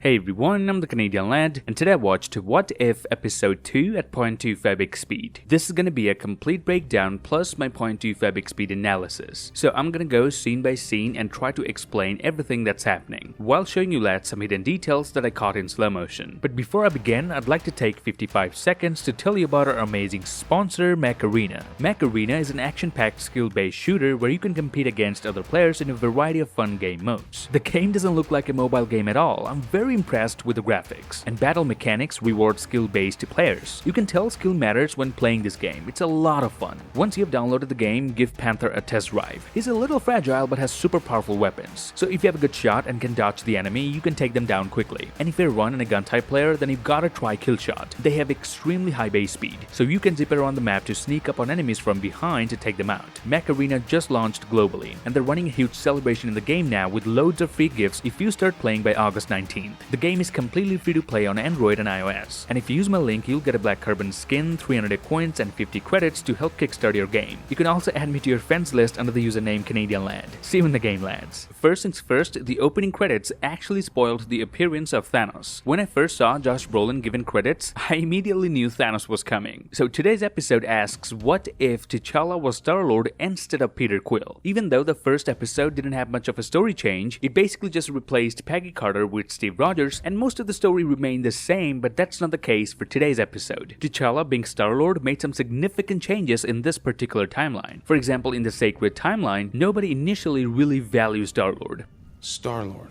Hey everyone, I'm the Canadian lad, and today I watched What If Episode 2 at 0.25x speed. This is gonna be a complete breakdown plus my 0.25x speed analysis. So I'm gonna go scene by scene and try to explain everything that's happening, while showing you lads some hidden details that I caught in slow motion. But before I begin, I'd like to take 55 seconds to tell you about our amazing sponsor, Mech Arena. Mech Arena is an action-packed skill-based shooter where you can compete against other players in a variety of fun game modes. The game doesn't look like a mobile game at all. I'm very impressed with the graphics, and battle mechanics reward skill-based players. You can tell skill matters when playing this game. It's a lot of fun. Once you've downloaded the game, give Panther a test drive. He's a little fragile but has super powerful weapons, so if you have a good shot and can dodge the enemy, you can take them down quickly. And if you're run and a gun type player, then you've gotta try Killshot. They have extremely high base speed, so you can zip around the map to sneak up on enemies from behind to take them out. Mech Arena just launched globally, and they're running a huge celebration in the game now with loads of free gifts if you start playing by August 19th. The game is completely free to play on Android and iOS, and if you use my link, you'll get a black carbon skin, 300 coins, and 50 credits to help kickstart your game. You can also add me to your friends list under the username Canadian Lad. See you in the game, lads. First things first, the opening credits actually spoiled the appearance of Thanos. When I first saw Josh Brolin given credits, I immediately knew Thanos was coming. So today's episode asks, what if T'Challa was Star-Lord instead of Peter Quill? Even though the first episode didn't have much of a story change, it basically just replaced Peggy Carter with Steve Rogers, and most of the story remained the same, but that's not the case for today's episode. T'Challa, being Star-Lord, made some significant changes in this particular timeline. For example, in the Sacred Timeline, nobody initially really values Star-Lord. Star-Lord.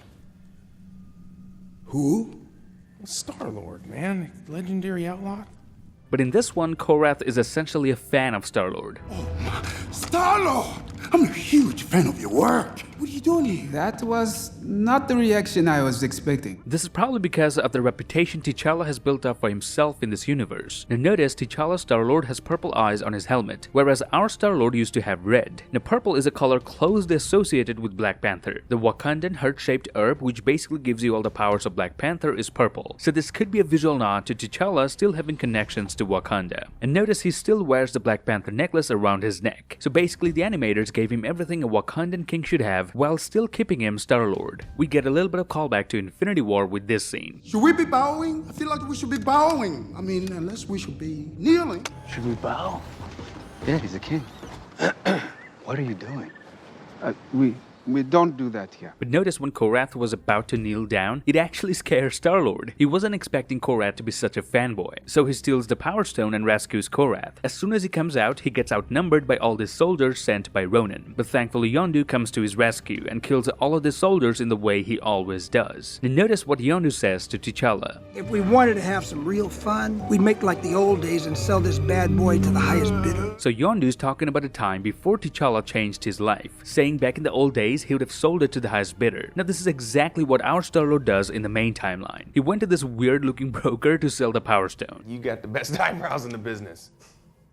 Who? Star-Lord, man. Legendary outlaw. But in this one, Korath is essentially a fan of Star-Lord. Oh my, Star-Lord! I'm a huge fan of your work. What are you doing here? That was not the reaction I was expecting. This is probably because of the reputation T'Challa has built up for himself in this universe. Now notice T'Challa's Star-Lord has purple eyes on his helmet, whereas our Star-Lord used to have red. Now purple is a color closely associated with Black Panther. The Wakandan heart-shaped herb, which basically gives you all the powers of Black Panther, is purple. So this could be a visual nod to T'Challa still having connections to Wakanda. And notice he still wears the Black Panther necklace around his neck. So basically the animators gave him everything a Wakandan king should have while still keeping him Star-Lord. We get a little bit of callback to Infinity War with this scene. Should we be bowing? I feel like we should be bowing. I mean, unless we should be kneeling. Should we bow? Yeah, he's a king. What are you doing? We don't do that here. But notice when Korath was about to kneel down, it actually scares Star-Lord. He wasn't expecting Korath to be such a fanboy, so he steals the Power Stone and rescues Korath. As soon as he comes out, he gets outnumbered by all the soldiers sent by Ronan. But thankfully Yondu comes to his rescue and kills all of the soldiers in the way he always does. Now notice what Yondu says to T'Challa. If we wanted to have some real fun, we'd make like the old days and sell this bad boy to the highest bidder. So Yondu's talking about a time before T'Challa changed his life, saying back in the old days he would have sold it to the highest bidder. Now this is exactly what our Star-Lord does in the main timeline. He went to this weird looking broker to sell the Power Stone. You got the best eyebrows in the business.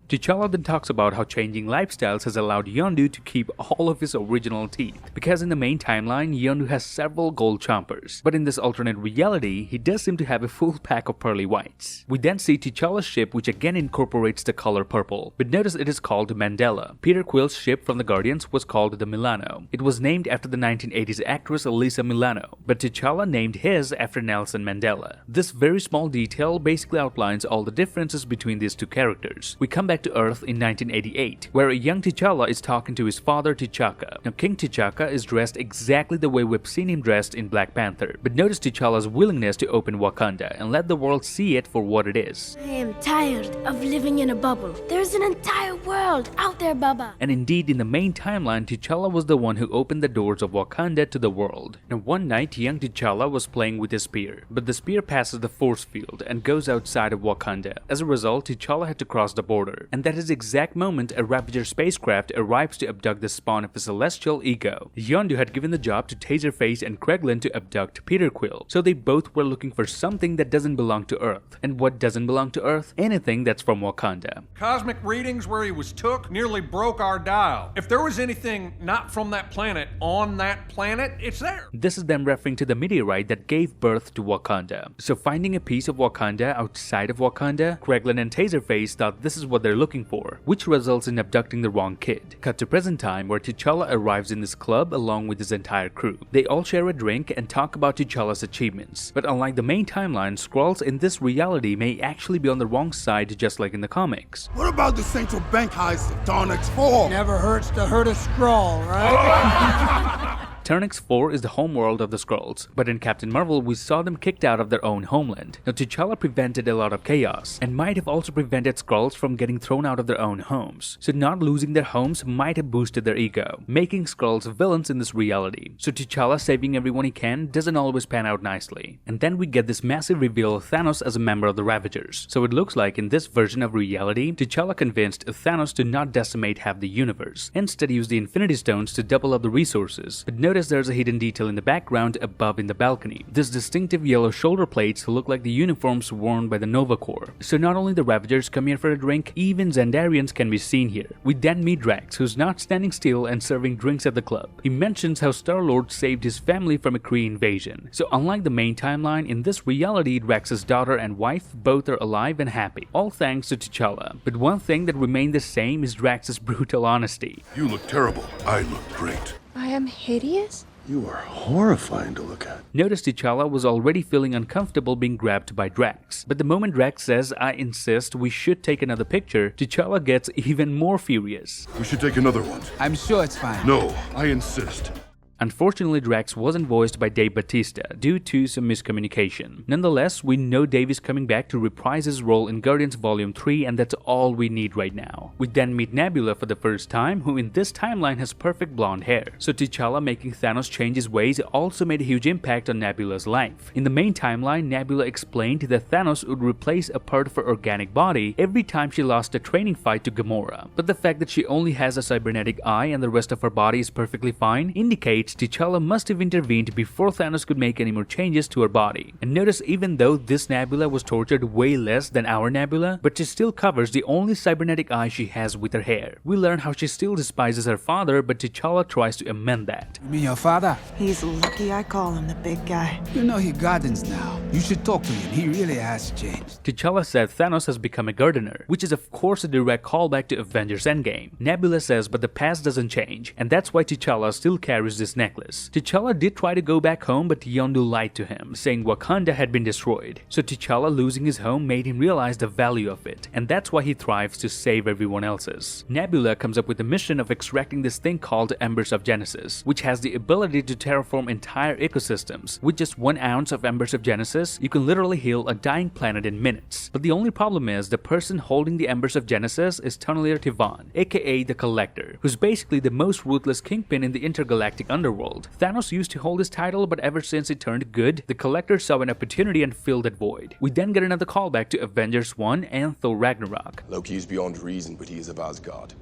T'Challa then talks about how changing lifestyles has allowed Yondu to keep all of his original teeth, because in the main timeline, Yondu has several gold chompers, but in this alternate reality, he does seem to have a full pack of pearly whites. We then see T'Challa's ship, which again incorporates the color purple, but notice it is called Mandela. Peter Quill's ship from the Guardians was called the Milano. It was named after the 1980s actress Alyssa Milano, but T'Challa named his after Nelson Mandela. This very small detail basically outlines all the differences between these two characters. We come back to Earth in 1988, where a young T'Challa is talking to his father T'Chaka. Now King T'Chaka is dressed exactly the way we've seen him dressed in Black Panther, but notice T'Challa's willingness to open Wakanda and let the world see it for what it is. I am tired of living in a bubble. There's an entire world out there, Baba. And indeed, in the main timeline, T'Challa was the one who opened the doors of Wakanda to the world. Now one night, young T'Challa was playing with his spear, but the spear passes the force field and goes outside of Wakanda. As a result, T'Challa had to cross the border. And that is the exact moment a Ravager spacecraft arrives to abduct the spawn of a celestial ego. Yondu had given the job to Taserface and Kraglin to abduct Peter Quill, so they both were looking for something that doesn't belong to Earth. And what doesn't belong to Earth? Anything that's from Wakanda. Cosmic readings where he was took nearly broke our dial. If there was anything not from that planet on that planet, it's there. This is them referring to the meteorite that gave birth to Wakanda. So finding a piece of Wakanda outside of Wakanda, Kraglin and Taserface thought this is what they're looking for, which results in abducting the wrong kid. Cut to present time where T'Challa arrives in this club along with his entire crew. They all share a drink and talk about T'Challa's achievements, but unlike the main timeline, Skrulls in this reality may actually be on the wrong side just like in the comics. What about the central bank heist of Darnex 4? Never hurts to hurt a scroll, right? Ternex 4 is the homeworld of the Skrulls, but in Captain Marvel we saw them kicked out of their own homeland. Now T'Challa prevented a lot of chaos, and might have also prevented Skrulls from getting thrown out of their own homes, so not losing their homes might have boosted their ego, making Skrulls villains in this reality. So T'Challa saving everyone he can doesn't always pan out nicely. And then we get this massive reveal of Thanos as a member of the Ravagers. So it looks like in this version of reality, T'Challa convinced Thanos to not decimate half the universe, instead use the Infinity Stones to double up the resources. But notice there's a hidden detail in the background above in the balcony. This distinctive yellow shoulder plates look like the uniforms worn by the Nova Corps. So not only the Ravagers come here for a drink, even Xandarians can be seen here. We then meet Drax, who's not standing still and serving drinks at the club. He mentions how Star-Lord saved his family from a Kree invasion. So unlike the main timeline, in this reality Drax's daughter and wife both are alive and happy, all thanks to T'Challa. But one thing that remained the same is Drax's brutal honesty. You look terrible. I look great. I am hideous? You are horrifying to look at. Notice T'Challa was already feeling uncomfortable being grabbed by Drax, but the moment Drax says, "I insist we should take another picture," T'Challa gets even more furious. We should take another one. I'm sure it's fine. No, I insist. Unfortunately, Drax wasn't voiced by Dave Bautista due to some miscommunication. Nonetheless, we know Dave is coming back to reprise his role in Guardians Volume 3, and that's all we need right now. We then meet Nebula for the first time, who in this timeline has perfect blonde hair. So T'Challa making Thanos change his ways also made a huge impact on Nebula's life. In the main timeline, Nebula explained that Thanos would replace a part of her organic body every time she lost a training fight to Gamora. But the fact that she only has a cybernetic eye and the rest of her body is perfectly fine indicates T'Challa must have intervened before Thanos could make any more changes to her body. And notice, even though this Nebula was tortured way less than our Nebula, but she still covers the only cybernetic eye she has with her hair. We learn how she still despises her father, but T'Challa tries to amend that. You mean your father? He's lucky I call him the big guy. You know he gardens now. You should talk to him. He really has changed. T'Challa said Thanos has become a gardener, which is of course a direct callback to Avengers Endgame. Nebula says, but the past doesn't change, and that's why T'Challa still carries this necklace. T'Challa did try to go back home, but Yondu lied to him, saying Wakanda had been destroyed. So T'Challa losing his home made him realize the value of it, and that's why he thrives to save everyone else's. Nebula comes up with the mission of extracting this thing called Embers of Genesis, which has the ability to terraform entire ecosystems. With just 1 ounce of Embers of Genesis, you can literally heal a dying planet in minutes. But the only problem is the person holding the Embers of Genesis is Tunnelier Tivan, aka the Collector, who's basically the most ruthless kingpin in the intergalactic underworld. Thanos used to hold his title, but ever since he turned good, the Collector saw an opportunity and filled that void. We then get another callback to Avengers 1 and Thor Ragnarok. Loki is beyond reason, but he is of Asgard,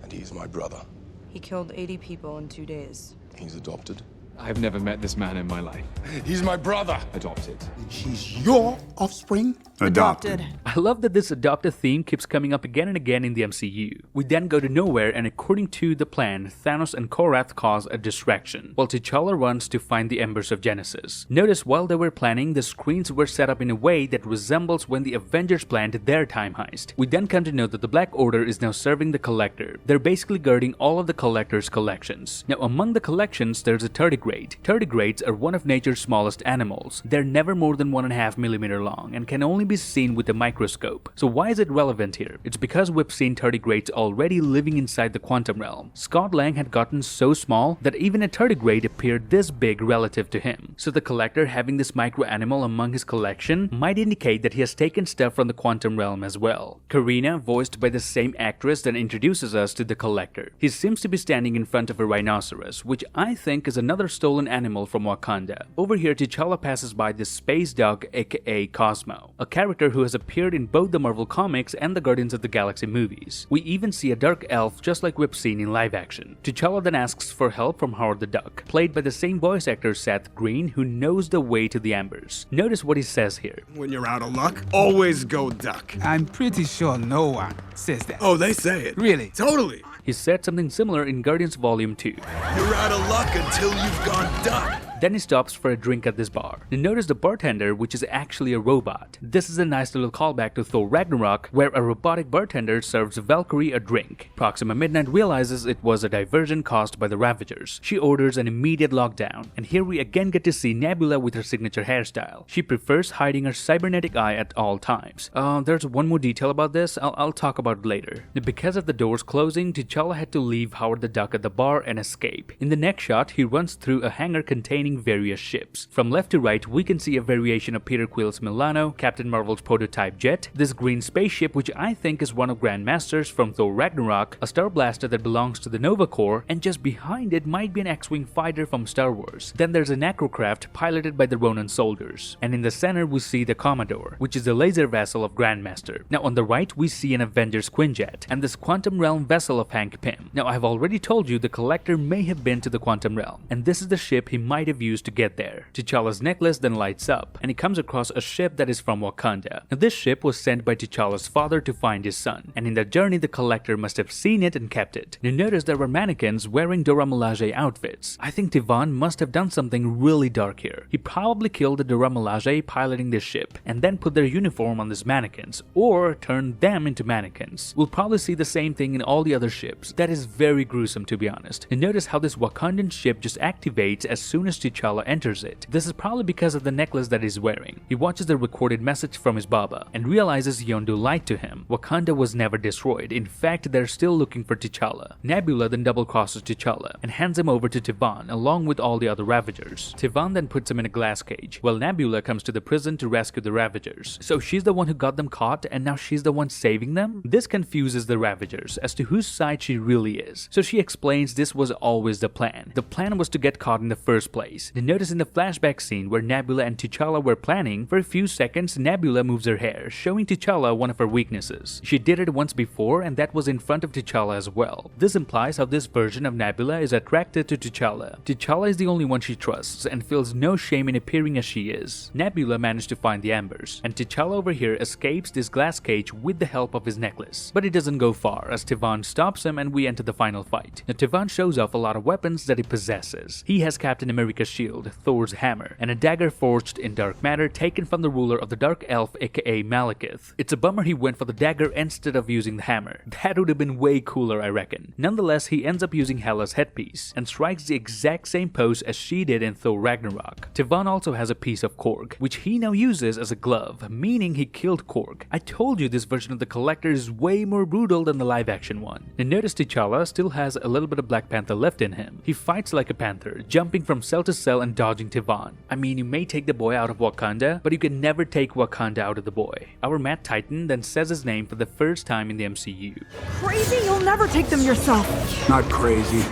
and he is my brother. He killed 80 people in 2 days. He's adopted. I've never met this man in my life. He's my brother. Adopted. She's your offspring? Adopted. I love that this adopted theme keeps coming up again and again in the MCU. We then go to nowhere, and according to the plan, Thanos and Korath cause a distraction, while T'Challa runs to find the Embers of Genesis. Notice while they were planning, the screens were set up in a way that resembles when the Avengers planned their time heist. We then come to know that the Black Order is now serving the Collector. They're basically guarding all of the Collector's collections. Now among the collections, there's a tardigrade. Tardigrades are one of nature's smallest animals. They're never more than 1.5 millimeters long and can only be seen with a microscope. So why is it relevant here? It's because we've seen tardigrades already living inside the quantum realm. Scott Lang had gotten so small that even a tardigrade appeared this big relative to him. So the Collector having this micro animal among his collection might indicate that he has taken stuff from the quantum realm as well. Karina, voiced by the same actress, then introduces us to the Collector. He seems to be standing in front of a rhinoceros, which I think is another stolen animal from Wakanda. Over here, T'Challa passes by this space dog, aka Cosmo, a character who has appeared in both the Marvel comics and the Guardians of the Galaxy movies. We even see a dark elf just like we've seen in live action. T'Challa then asks for help from Howard the Duck, played by the same voice actor Seth Green, who knows the way to the Embers. Notice what he says here. When you're out of luck, always go duck. I'm pretty sure no one says that. Oh, they say it. Really? Totally. He said something similar in Guardians Volume 2. You're out of luck until you've gone duck. Then he stops for a drink at this bar. You notice the bartender, which is actually a robot. This is a nice little callback to Thor Ragnarok, where a robotic bartender serves Valkyrie a drink. Proxima Midnight realizes it was a diversion caused by the Ravagers. She orders an immediate lockdown, and here we again get to see Nebula with her signature hairstyle. She prefers hiding her cybernetic eye at all times. There's one more detail about this, I'll talk about it later. Because of the doors closing, T'Challa had to leave Howard the Duck at the bar and escape. In the next shot, he runs through a hangar containing various ships. From left to right, we can see a variation of Peter Quill's Milano, Captain Marvel's prototype jet, this green spaceship which I think is one of Grandmaster's from Thor Ragnarok, a Star Blaster that belongs to the Nova Corps, and just behind it might be an X-Wing fighter from Star Wars. Then there's a Necrocraft piloted by the Ronin soldiers. And in the center we see the Commodore, which is the laser vessel of Grandmaster. Now on the right we see an Avengers Quinjet, and this Quantum Realm vessel of Hank Pym. Now I've already told you the Collector may have been to the Quantum Realm, and this is the ship he might have used to get there. T'Challa's necklace then lights up, and he comes across a ship that is from Wakanda. Now this ship was sent by T'Challa's father to find his son, and in that journey the Collector must have seen it and kept it. Now notice there were mannequins wearing Dora Milaje outfits. I think Tivan must have done something really dark here. He probably killed the Dora Milaje piloting this ship, and then put their uniform on these mannequins, or turned them into mannequins. We'll probably see the same thing in all the other ships. That is very gruesome, to be honest. And notice how this Wakandan ship just activates as soon as T'Challa enters it. This is probably because of the necklace that he's wearing. He watches the recorded message from his Baba and realizes Yondu lied to him. Wakanda was never destroyed. In fact, they're still looking for T'Challa. Nebula then double crosses T'Challa and hands him over to Tivan along with all the other Ravagers. Tivan then puts him in a glass cage, while Nebula comes to the prison to rescue the Ravagers. So she's the one who got them caught, and now she's the one saving them? This confuses the Ravagers as to whose side she really is. So she explains this was always the plan. The plan was to get caught in the first place. Then notice in the flashback scene where Nebula and T'Challa were planning, for a few seconds Nebula moves her hair, showing T'Challa one of her weaknesses. She did it once before, and that was in front of T'Challa as well. This implies how this version of Nebula is attracted to T'Challa. T'Challa is the only one she trusts and feels no shame in appearing as she is. Nebula managed to find the embers, and T'Challa over here escapes this glass cage with the help of his necklace. But it doesn't go far as Tivan stops him and we enter the final fight. Now Tivan shows off a lot of weapons that he possesses. He has Captain America's shield, Thor's hammer, and a dagger forged in dark matter taken from the ruler of the Dark Elf aka Malekith. It's a bummer he went for the dagger instead of using the hammer. That would have been way cooler, I reckon. Nonetheless, he ends up using Hela's headpiece and strikes the exact same pose as she did in Thor Ragnarok. Tivan also has a piece of Korg, which he now uses as a glove, meaning he killed Korg. I told you this version of the Collector is way more brutal than the live action one. And notice T'Challa still has a little bit of Black Panther left in him. He fights like a panther, jumping from cell to cell and dodging Tivan. I mean, you may take the boy out of Wakanda, but you can never take Wakanda out of the boy. Our Matt Titan then says his name for the first time in the MCU. Crazy? You'll never take them yourself. Not crazy.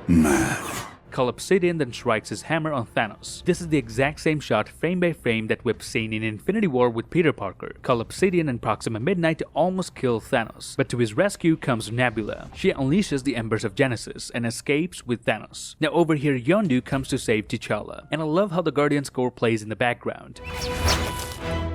Mad. Cull Obsidian then strikes his hammer on Thanos. This is the exact same shot frame by frame that we've seen in Infinity War with Peter Parker. Cull Obsidian and Proxima Midnight almost kill Thanos, but to his rescue comes Nebula. She unleashes the Embers of Genesis and escapes with Thanos. Now over here Yondu comes to save T'Challa, and I love how the Guardian score plays in the background.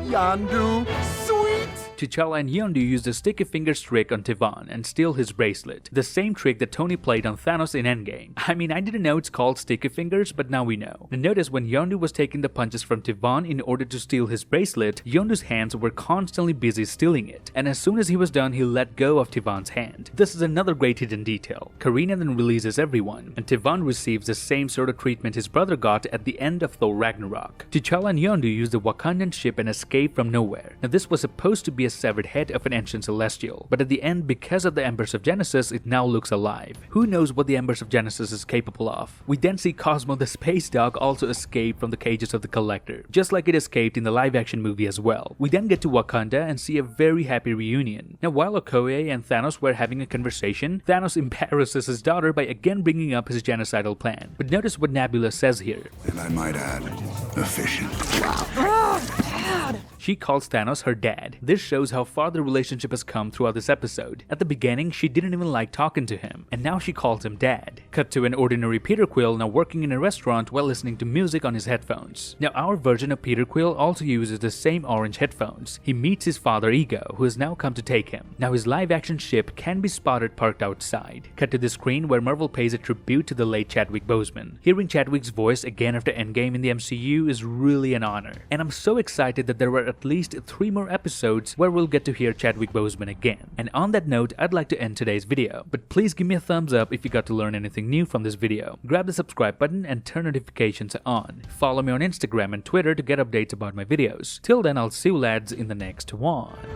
Yondu, sweet! T'Challa and Yondu use the Sticky Fingers trick on Tivan and steal his bracelet. The same trick that Tony played on Thanos in Endgame. I mean, I didn't know it's called Sticky Fingers, but now we know. And notice when Yondu was taking the punches from Tivan in order to steal his bracelet, Yondu's hands were constantly busy stealing it. And as soon as he was done, he let go of Tivan's hand. This is another great hidden detail. Karina then releases everyone, and Tivan receives the same sort of treatment his brother got at the end of Thor Ragnarok. T'Challa and Yondu use the Wakandan ship and escape from nowhere. Now this was supposed to be a severed head of an ancient celestial, but at the end, because of the Embers of Genesis, it now looks alive. Who knows what the Embers of Genesis is capable of? We then see Cosmo the space dog also escape from the cages of the Collector, just like it escaped in the live action movie as well. We then get to Wakanda and see a very happy reunion. Now while Okoye and Thanos were having a conversation, Thanos embarrasses his daughter by again bringing up his genocidal plan. But notice what Nebula says here. And I might add, efficient. Oh, Dad! she calls Thanos her dad. This shows how far the relationship has come throughout this episode. At the beginning, she didn't even like talking to him, and now she calls him dad. Cut to an ordinary Peter Quill now working in a restaurant while listening to music on his headphones. Now our version of Peter Quill also uses the same orange headphones. He meets his father Ego, who has now come to take him. Now his live-action ship can be spotted parked outside. Cut to the screen where Marvel pays a tribute to the late Chadwick Boseman. Hearing Chadwick's voice again after Endgame in the MCU is really an honor, and I'm so excited that there were at least 3 more episodes where we'll get to hear Chadwick Boseman again. And on that note, I'd like to end today's video, but please give me a thumbs up if you got to learn anything new from this video. Grab the subscribe button and turn notifications on. Follow me on Instagram and Twitter to get updates about my videos. Till then, I'll see you lads in the next one.